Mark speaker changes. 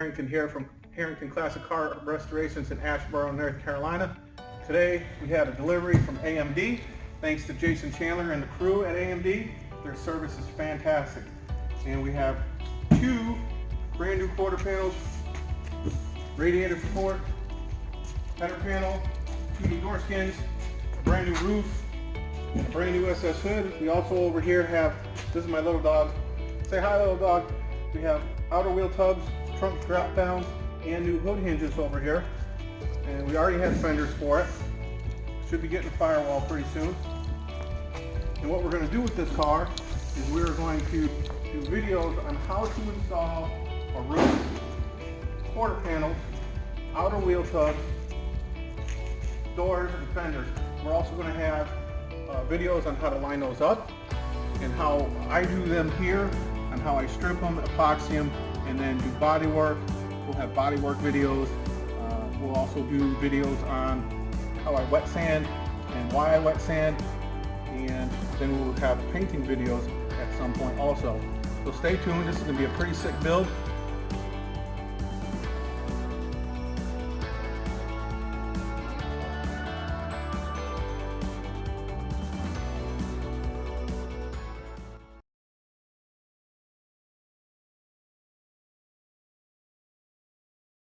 Speaker 1: Harrington here from Harrington Classic Car Restorations in Asheboro, North Carolina. Today we have a delivery from AMD. Thanks to Jason Chandler and the crew at AMD. Their service is fantastic. And we have two brand new quarter panels, radiator support, header panel, two new door skins, a brand new roof, a brand new SS hood. We also over here have, this is my little dog. Say hi, little dog. We have outer wheel tubs, trunk drop downs, and new hood hinges over here. And we already have fenders for it. Should be getting a firewall pretty soon. And what we're going to do with this car is we're going to do videos on how to install a roof, quarter panels, outer wheel tubs, doors, and fenders. We're also going to have videos on how to line those up and how I do them here, and how I strip them, epoxy them, and then do body work. We'll have body work videos. We'll also do videos on how I wet sand and why I wet sand, and then we'll have painting videos at some point also. So stay tuned. This is going to be a pretty sick build.